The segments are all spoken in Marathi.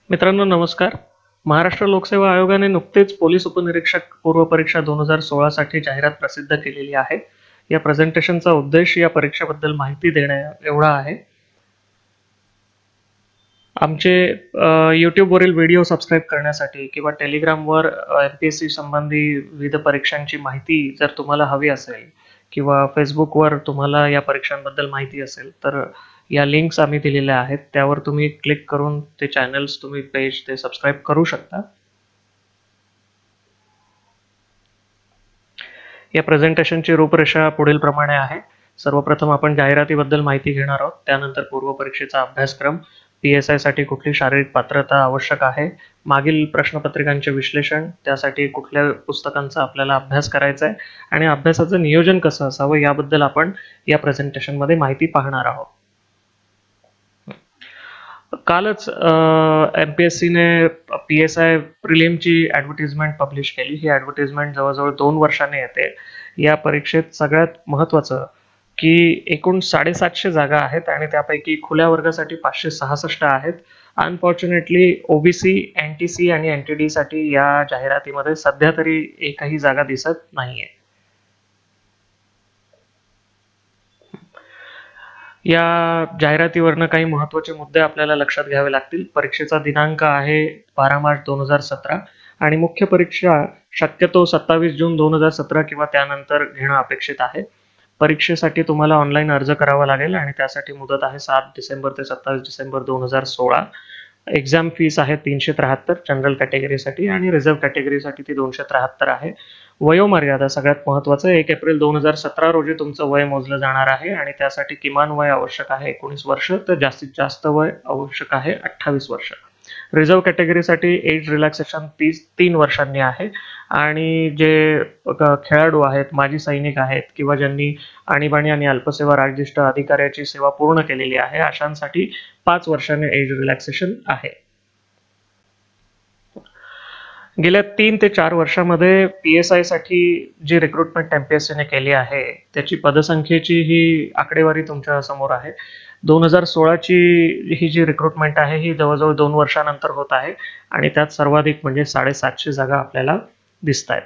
मित्रांनो नमस्कार. महाराष्ट्र लोकसेवा आयोगाने नुकतेच पोलीस उपनिरीक्षक पूर्व परीक्षा 2016 साठी जाहिरात प्रसिद्ध केलेली आहे. या प्रेझेंटेशनचा उद्देश या परीक्षेबद्दल माहिती देणे एवढा आहे. आमचे YouTube वरील व्हिडिओ सबस्क्राइब करण्यासाठी किंवा टेलिग्रामवर MPSC संबंधी विविध परीक्षांची माहिती जर तुम्हाला हवी असेल किंवा फेसबुकवर तुम्हाला या परीक्षांबद्दल माहिती असेल तर या लिंक्स आम्ही दिलेल्या आहेत, त्यावर तुम्ही क्लिक करून ते चॅनल्स तुम्ही पेज ते सबस्क्राइब करू शकता. या प्रेझेंटेशनची रूपरेषा पुढील प्रमाणे आहे. सर्वप्रथम आपण जाहिरातीबद्दल माहिती घेणार आहोत, त्यानंतर पूर्व परीक्षेचा अभ्यासक्रम, PSI साठी कुठली शारीरिक पात्रता आवश्यक आहे, मागील प्रश्नपत्रिकांचे विश्लेषण, त्यासाठी कुठल्या पुस्तकांचा आपल्याला अभ्यास करायचा आहे आणि अभ्यासाचं नियोजन कसं असावं याबद्दल आपण या प्रेझेंटेशनमध्ये माहिती पाहणार आहोत. कालच MPSC ने PSI प्रिलिमची ॲडव्हर्टिजमेंट पब्लिश केली. ही ॲडव्हर्टिजमेंट जवळजवळ 2 वर्षांनी येते. या परीक्षेत सगळ्यात महत्त्वाचं की एकूण 750 जागा आहेत आणि त्यापैकी खुल्या वर्गासाठी 566 आहेत. अनफॉर्च्युनेटली OBC, NTC आणि NTD साठी या जाहिरातीमध्ये सध्या तरी एकही जागा दिसत नाहीये. या जाहिरातीवरनं काही महत्त्वाचे मुद्दे आपल्याला लक्षात घ्यावे लागतील. परीक्षेचा दिनांक आहे 12 मार्च 2017 आणि मुख्य परीक्षा शक्यतो 27 जून 2017 किंवा त्यानंतर घेणं अपेक्षित आहे. परीक्षेसाठी तुम्हाला ऑनलाईन अर्ज करावा लागेल आणि त्यासाठी मुदत आहे 7 डिसेंबर ते 27 डिसेंबर 2016. एक्झाम फीस आहे 373 जनरल कॅटेगरीसाठी आणि रिझर्व्ह कॅटेगरीसाठी ती 273 आहे. वयोमर्यादा सगळ्यात महत्त्वाचं, 1 एप्रिल 2017 रोजी तुमचं वय मोजलं जाणार आहे आणि त्यासाठी किमान वय आवश्यक आहे 19 वर्ष तर जास्तीत जास्त वय आवश्यक आहे 28 वर्ष. रिझर्व्ह कॅटेगरीसाठी एज रिलॅक्सेशन 3 वर्षांनी आहे आणि जे खेळाडू आहेत, माजी सैनिक आहेत किंवा ज्यांनी आणीबाणी आणि अल्पसेवा राजदिष्ट अधिकाऱ्याची सेवा पूर्ण केलेली आहे अशांसाठी 5 वर्षांनी एज रिलॅक्सेशन आहे. गेल्या 3 ते 4 वर्षामध्ये PSI साठी जी रिक्रुटमेंट MPSC ने केली आहे त्याची पदसंख्येची ही आकडेवारी तुमच्या समोर आहे. 2016 ची ही जी रिक्रुटमेंट आहे ही जवळजवळ 2 वर्षानंतर होत आहे आणि त्यात सर्वाधिक म्हणजे 750 जागा आपल्याला दिसत आहेत.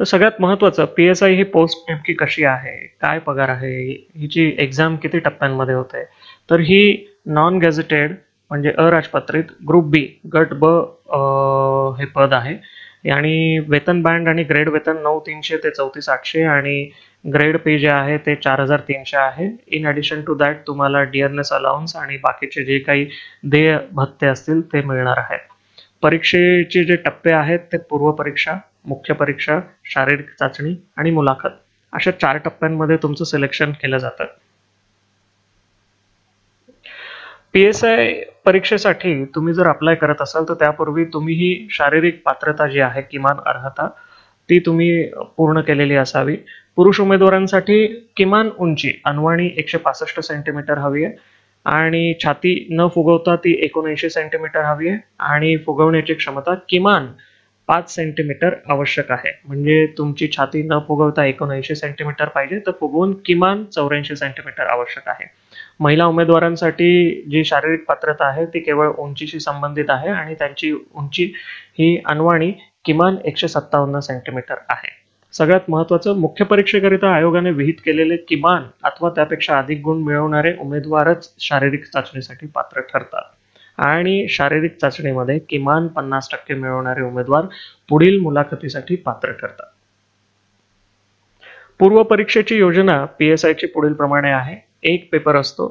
तर सगळ्यात महत्त्वाचं PSI ही पोस्ट नेमकी कशी आहे, काय पगार आहे, हिची एक्झाम किती टप्प्यांमध्ये होते. तर ही नॉन गॅझेटेड म्हणजे अराजपत्रित ग्रुप B गट ब हे पद आहे आणि वेतन बँड आणि ग्रेड वेतन 9300 ते 34800 आणि ग्रेड पे जे आहे ते 4300 आहे. इन ॲडिशन टू दॅट तुम्हाला डिअरनेस अलाउन्स आणि बाकीचे जे काही देय भत्ते असतील ते मिळणार आहेत. परीक्षेचे जे टप्पे आहेत ते पूर्व परीक्षा, मुख्य परीक्षा, शारीरिक चाचणी आणि मुलाखत अशा 4 टप्प्यांमध्ये तुमचं सिलेक्शन केलं जातं. PSI परीक्षेसाठी तुम्ही जर अप्लाय करत असाल तर त्यापूर्वी तुम्ही ही शारीरिक पात्रता जी आहे, किमान अर्हता, ती तुम्ही पूर्ण केलेली असावी. पुरुष उमेदवारांसाठी किमान उंची अनवाणी 165 सेंटीमीटर हवी आहे आणि छाती न फुगवता ती 79 सेंटीमीटर हवी आहे आणि फुगवण्याची क्षमता किमान 5 सेंटीमीटर आवश्यक आहे. म्हणजे तुमची छाती न फुगवता 79 सेंटीमीटर पाहिजे तर फुगवून किमान 84 सेंटीमीटर आवश्यक आहे. महिला उमेदवारांसाठी जी शारीरिक पात्रता आहे ती केवळ उंचीशी संबंधित आहे आणि त्यांची उंची ही अनवाणी किमान 157 सेंटीमीटर आहे. सगळ्यात महत्त्वाचं, मुख्य परीक्षेकरिता आयोगाने विहित केलेले किमान अथवा त्यापेक्षा अधिक गुण मिळवणारे उमेदवारच शारीरिक चाचणीसाठी पात्र ठरतात आणि शारीरिक चाचणीमध्ये किमान 50% मिळवणारे उमेदवार पुढील मुलाखतीसाठी पात्र ठरतात. पूर्व परीक्षेची योजना PSI ची पुढील प्रमाणे आहे. एक पेपर असतो,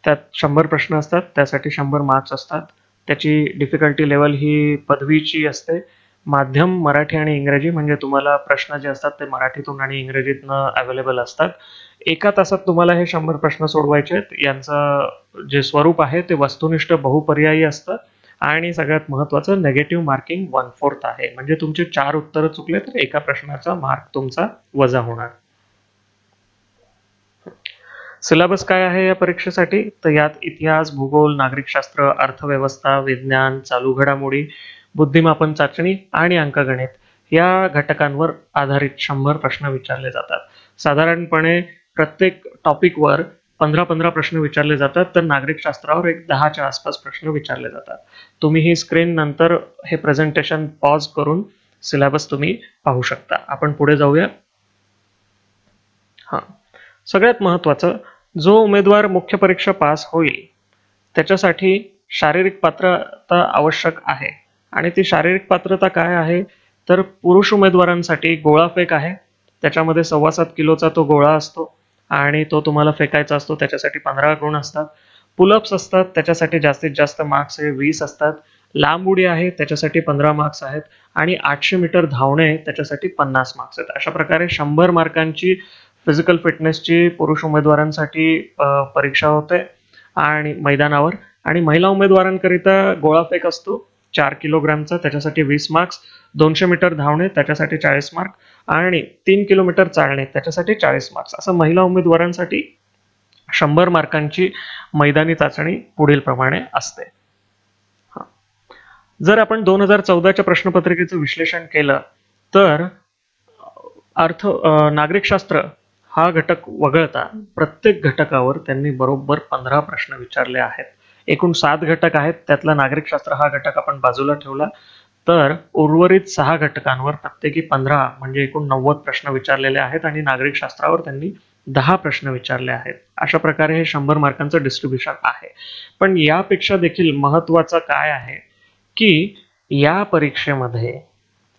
त्यात 100 प्रश्न असतात, त्यासाठी 100 मार्क्स असतात. त्याची डिफिकल्टी लेवल ही पदवीची असते. माध्यम मराठी आणि इंग्रजी, म्हणजे तुम्हाला प्रश्न जे असतात ते मराठीतून आणि इंग्रजीतनं अवेलेबल असतात. एका तासात तुम्हाला हे 100 प्रश्न सोडवायचे आहेत. यांचं जे स्वरूप आहे ते वस्तुनिष्ठ बहुपर्यायी असतं आणि सगळ्यात महत्त्वाचं नेगेटिव्ह मार्किंग 1/4 आहे. म्हणजे तुमचे 4 उत्तरं चुकले तर एका प्रश्नाचा मार्क तुमचा वजा होणार. सिलेबस काय आहे या परीक्षेसाठी, तर यात इतिहास, भूगोल, नागरिकशास्त्र, अर्थव्यवस्था, विज्ञान, चालू घडामोडी, बुद्धिमापन चाचणी आणि अंकगणित या घटकांवर आधारित 100 प्रश्न विचारले जातात. साधारणपणे प्रत्येक टॉपिकवर 15-15 प्रश्न विचारले जातात, तर नागरिकशास्त्रावर एक 10च्या आसपास प्रश्न विचारले जातात. तुम्ही ही स्क्रीन नंतर हे प्रेझेंटेशन पॉज करून सिलेबस तुम्ही पाहू शकता. आपण पुढे जाऊया. हां, सगळ्यात महत्त्वाचं, जो उमेदवार मुख्य परीक्षा पास होईल त्याच्यासाठी शारीरिक पात्रता आवश्यक आहे. आणि ती शारीरिक पात्रता काय आहे, तर पुरुष उमेदवारांसाठी गोळाफेक आहे. त्याच्यामध्ये 7.25 किलोचा तो गोळा असतो आणि तो तुम्हाला फेकायचा असतो. त्याच्यासाठी 15 गुण असतात. पुलअप्स असतात, त्याच्यासाठी जास्तीत जास्त मार्क्स हे 20 असतात. लांब उडी आहे, त्याच्यासाठी 15 मार्क्स आहेत. आणि 800 मीटर धावणे त्याच्यासाठी 50 मार्क्स आहेत. अशा प्रकारे 100 मार्कांची फिजिकल फिटनेसची पुरुष उमेदवारांसाठी परीक्षा होते आणि मैदानावर. आणि महिला उमेदवारांकरिता गोळाफेक असतो 4 किलोग्रामचा, त्याच्यासाठी 20 मार्क्स. 200 मीटर धावणे त्याच्यासाठी 40 मार्क आणि 3 किलोमीटर चालणे त्याच्यासाठी 40 मार्क्स. असं महिला उमेदवारांसाठी 100 मार्कांची मैदानी चाचणी पुढील प्रमाणे असते. जर आपण 2014च्या प्रश्नपत्रिकेचं विश्लेषण केलं तर नागरिकशास्त्र हा घटक वगळता प्रत्येक घटकावर त्यांनी बरोबर 15 प्रश्न विचारले आहेत. एकूण 7 घटक आहेत, त्यातला नागरिकशास्त्र हा घटक आपण बाजूला ठेवला तर उर्वरित 6 घटकांवर प्रत्येकी 15 म्हणजे एकूण 90 प्रश्न विचारलेले आहेत आणि नागरिकशास्त्रावर त्यांनी 10 प्रश्न विचारले आहेत. अशा प्रकारे हे 100 मार्कांचं डिस्ट्रीब्युशन आहे. पण यापेक्षा देखील महत्त्वाचं काय आहे की या परीक्षेमध्ये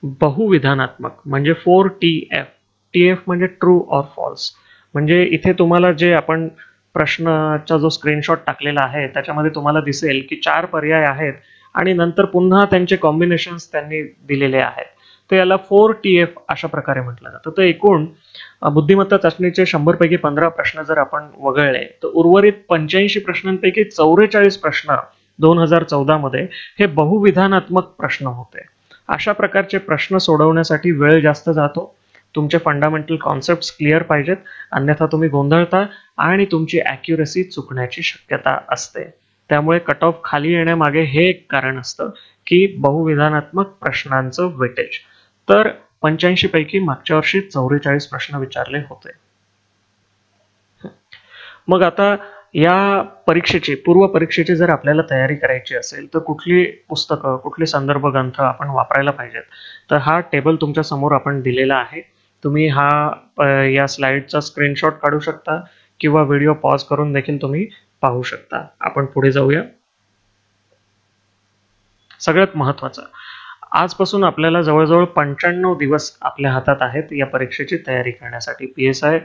बहुविधानात्मक म्हणजे 4TF, TF म्हणजे ट्रू ऑर फॉल्स, म्हणजे इथे तुम्हाला जे आपण प्रश्नाचा जो स्क्रीनशॉट टाकलेला आहे त्याच्यामध्ये तुम्हाला दिसेल की 4 पर्याय आहेत आणि नंतर पुन्हा त्यांचे कॉम्बिनेशन्स त्यांनी दिलेले आहेत. तर याला 4TF अशा प्रकारे म्हटलं जातं. तर एकूण बुद्धिमत्ता चाचणीचे 100 पैकी 15 प्रश्न जर आपण वगळले तर उर्वरित 85 प्रश्नांपैकी 44 प्रश्न 2014 मध्ये हे बहुविधानात्मक प्रश्न होते. अशा प्रकारचे प्रश्न सोडवण्यासाठी वेळ जास्त जातो. तुमचे फंडामेंटल कॉन्सेप्ट्स क्लिअर पाहिजेत, अन्यथा तुम्ही गोंधळता आणि तुमची ॲक्युरसी चुकण्याची शक्यता असते. त्यामुळे कट ऑफ खाली येण्यामागे हे एक कारण असतं की बहुविधानात्मक प्रश्नांचं वेटेज. तर 85 पैकी मागच्या वर्षी 44 प्रश्न विचारले होते. मग आता या परीक्षेची पूर्व परीक्षेची जर आपल्याला तयारी करायची असेल तर कुठली पुस्तकं, कुठले संदर्भ ग्रंथ आपण वापरायला पाहिजेत, तर हा टेबल तुमच्या समोर आपण दिलेला आहे. तुम्ही या स्लाइडचा स्क्रीनशॉट काढू शकता किंवा व्हिडिओ पॉज करून देखील तुम्ही पाहू शकता. आपण पुढे जाऊया. सगळ्यात महत्त्वाचं, आजपासून आपल्याला जवळजवळ 95 दिवस आपल्या हातात आहेत या परीक्षेची तयारी करण्यासाठी. PSI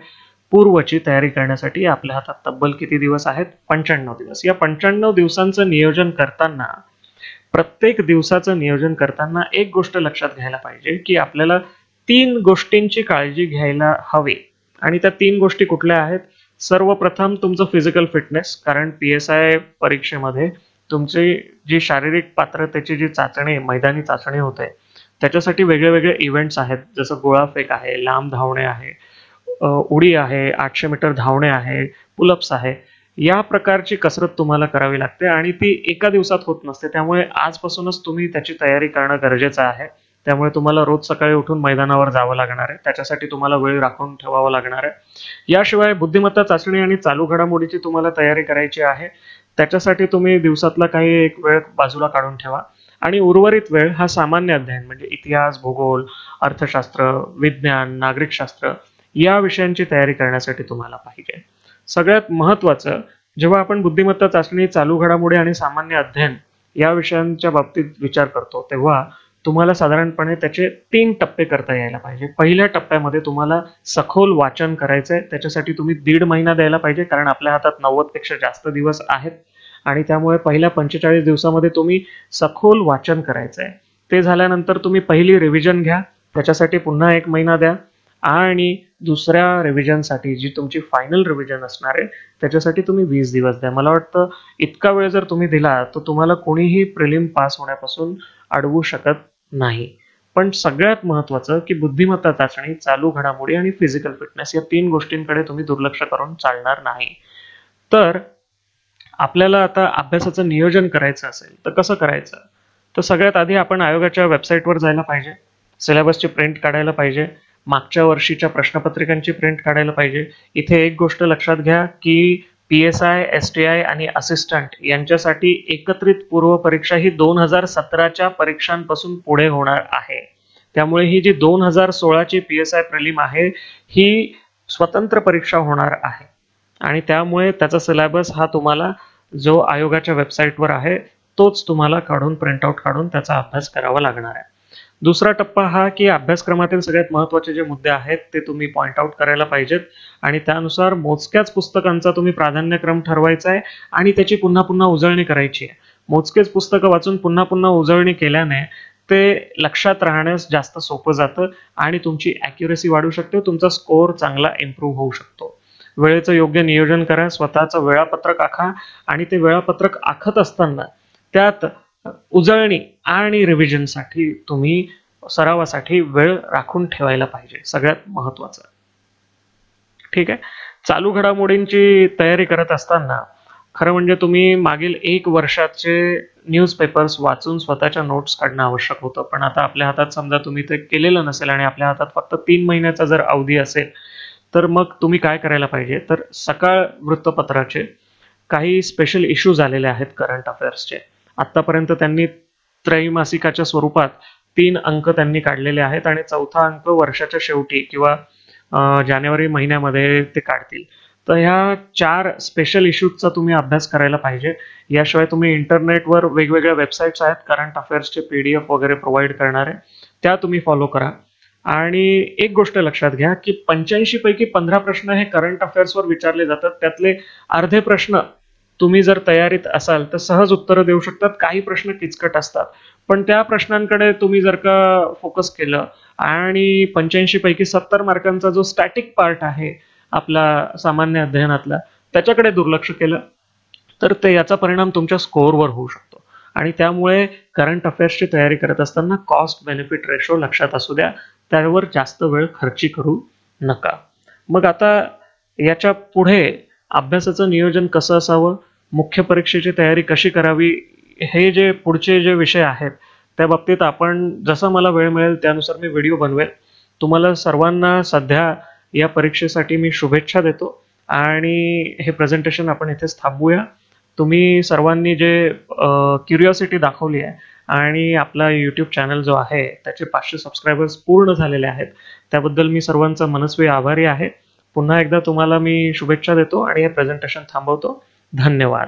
पूर्वची तयारी करण्यासाठी आपल्या हातात तब्बल किती दिवस आहेत? 95 दिवस. या 95 दिवसांचं नियोजन करताना, प्रत्येक दिवसाचं नियोजन करताना एक गोष्ट लक्षात घ्यायला पाहिजे की आपल्याला 3 गोष्टींची काळजी घ्यायला हवी. आणि त्या 3 गोष्टी कुठल्या आहेत? सर्वप्रथम तुमचं फिजिकल फिटनेस, कारण PSI परीक्षेमध्ये तुमची जी शारीरिक पात्रतेची जी चाचणी, मैदानी चाचणी होते, त्याच्यासाठी वेगळे वेगळे इव्हेंट्स आहेत. जसं गोळाफेक आहे, लांब धावणे आहे, उडी आहे, 800 मीटर धावणे आहे, पुलअप्स आहे. या प्रकारची कसरत तुम्हाला करावी लागते आणि ती एका दिवसात होत नसते. त्यामुळे आजपासूनच तुम्ही त्याची तयारी करणं गरजेचं आहे. त्यामुळे तुम्हाला रोज सकाळी उठून मैदानावर जावं लागणार आहे. त्याच्यासाठी तुम्हाला वेळ राखून ठेवावा लागणार आहे. याशिवाय बुद्धिमत्ता चाचणी आणि चालू घडामोडीची तुम्हाला तयारी करायची आहे. त्याच्यासाठी तुम्ही दिवसातला काही एक वेळ बाजूला काढून ठेवा आणि उर्वरित वेळ हा सामान्य अध्ययन म्हणजे इतिहास, भूगोल, अर्थशास्त्र, विज्ञान, नागरिकशास्त्र या विषयांची तयारी करण्यासाठी तुम्हाला पाहिजे. सगळ्यात महत्त्वाचं, जेव्हा आपण बुद्धिमत्ता चाचणी, चालू घडामोडी आणि सामान्य अध्ययन या विषयांच्या बाबतीत विचार करतो तेव्हा तुम्हाला साधारणपणे त्याचे 3 टप्पे करता यायला पाहिजे. पहिल्या टप्प्यामध्ये तुम्हाला सखोल वाचन करायचंय. त्याच्यासाठी तुम्ही 1.5 महिना द्यायला पाहिजे, कारण आपल्या हातात 90 पेक्षा जास्त दिवस आहेत आणि त्यामुळे पहिल्या 45 दिवसामध्ये तुम्ही सखोल वाचन करायचंय. ते झाल्यानंतर तुम्ही पहिली रिव्हिजन घ्या, त्याच्यासाठी पुन्हा 1 महिना द्या आणि दुसऱ्या रिव्हिजनसाठी जी तुमची फायनल रिव्हिजन असणार आहे त्याच्यासाठी तुम्ही 20 दिवस द्या. मला वाटतं इतका वेळ जर तुम्ही दिला तर तुम्हाला कोणीही प्रिलिम पास होण्यापासून अडवू शकत नाही. पण सगळ्यात महत्त्वाचं की बुद्धिमत्ता चाचणी, चालू घडामोडी आणि फिजिकल फिटनेस या 3 गोष्टींकडे तुम्ही दुर्लक्ष करून चालणार नाही. तर आपल्याला आता अभ्यासाचं नियोजन करायचं असेल तर कसं करायचं? तर सगळ्यात आधी आपण आयोगाच्या वेबसाईटवर जायला पाहिजे, सिलेबसची प्रिंट काढायला पाहिजे, मागच्या वर्षीच्या प्रश्नपत्रिकांची प्रिंट काढायला पाहिजे. इथे एक गोष्ट लक्षात घ्या की PSI, STI आणि असिस्टंट यांच्यासाठी एकत्रित पूर्व परीक्षा ही 2017च्या परीक्षांपासून पुढे होणार आहे. त्यामुळे ही जी 2016ची PSI प्रिलिम आहे ही स्वतंत्र परीक्षा होणार आहे आणि त्यामुळे त्याचा सिलेबस हा तुम्हाला जो आयोगाच्या वेबसाईटवर आहे तोच तुम्हाला प्रिंटआउट काढून त्याचा अभ्यास करावा लागणार आहे. दुसरा टप्पा हा की अभ्यासक्रमातील सगळ्यात महत्त्वाचे जे मुद्दे आहेत ते तुम्ही पॉइंट आउट करायला पाहिजेत आणि त्यानुसार मोजक्याच पुस्तकांचा तुम्ही प्राधान्यक्रम ठरवायचा आहे आणि त्याची पुन्हा पुन्हा उजळणी करायची आहे. मोजकेच पुस्तकं वाचून पुन्हा पुन्हा उजळणी केल्याने ते लक्षात राहण्यास जास्त सोपं जातं आणि तुमची ॲक्युरेसी वाढू शकते, तुमचा स्कोअर चांगला इम्प्रूव्ह होऊ शकतो. वेळेचं योग्य नियोजन करा, स्वतःचं वेळापत्रक आखा आणि ते वेळापत्रक आखत असताना त्यात उजळणी आणि रिव्हिजनसाठी तुम्ही सरावासाठी वेळ राखून ठेवायला पाहिजे, सगळ्यात महत्त्वाचं. ठीक आहे. चालू घडामोडींची तयारी करत असताना खरं म्हणजे तुम्ही मागील 1 वर्षाचे न्यूजपेपर्स वाचून स्वतःच्या नोट्स काढणं आवश्यक होतं. पण आता आपल्या हातात समजा तुम्ही ते केलेलं नसेल आणि आपल्या हातात फक्त 3 महिन्याचा जर अवधी असेल तर मग तुम्ही काय करायला पाहिजे, तर सकाळ वृत्तपत्राचे काही स्पेशल इश्यूज आलेले आहेत करंट अफेअर्सचे. आतापर्यंत त्यांनी त्रैमासिकाच्या स्वरूपात 3 अंक त्यांनी काढलेले आहेत आणि 4था अंक वर्षाच्या शेवटी किंवा जानेवारी महिन्यामध्ये ते काढतील. तर ह्या 4 स्पेशल इश्यूजचा तुम्ही अभ्यास करायला पाहिजे. याशिवाय तुम्ही इंटरनेटवर वेगवेगळ्या वेबसाईट्स आहेत करंट अफेअर्सचे PDF वगैरे प्रोव्हाइड करणारे, त्या तुम्ही फॉलो करा. आणि एक गोष्ट लक्षात घ्या की 85 पैकी 15 प्रश्न हे करंट अफेअर्सवर विचारले जातात. त्यातले अर्धे प्रश्न तुम्ही जर तयारीत असाल तर सहज उत्तरं देऊ शकतात. काही प्रश्न किचकट असतात, पण त्या प्रश्नांकडे तुम्ही जर का फोकस केलं आणि 85 पैकी 70 मार्कांचा जो स्टॅटिक पार्ट आहे आपला सामान्य अध्ययनातला त्याच्याकडे दुर्लक्ष केलं तर ते याचा परिणाम तुमच्या स्कोअरवर होऊ शकतो. आणि त्यामुळे करंट अफेअर्सची तयारी करत असताना कॉस्ट बेनिफिट रेशो लक्षात असू द्या, त्यावर जास्त वेळ खर्ची करू नका. मग आता याच्या पुढे अभ्यासाचं नियोजन कसं असावं, मुख्य परीक्षेची तयारी कशी करावी, हे जे पुढचे जे विषय आहेत त्या बाबतीत आपण जसं मला वेळ मिळेल त्यानुसार मी व्हिडिओ बनवेल. तुम्हाला सर्वांना सध्या या परीक्षेसाठी मी शुभेच्छा देतो आणि हे प्रेझेंटेशन आपण इथेच थांबवूया. तुम्ही सर्वांनी जे क्युरिओसिटी दाखवली आहे आणि आपला यूट्यूब चॅनल जो आहे त्याचे 500 सबस्क्रायबर्स पूर्ण झालेले आहेत, त्याबद्दल मी सर्वांचा मनस्वी आभारी आहे. पुन्हा एकदा तुम्हाला मी शुभेच्छा देतो आणि हे प्रेझेंटेशन थांबवतो. धन्यवाद.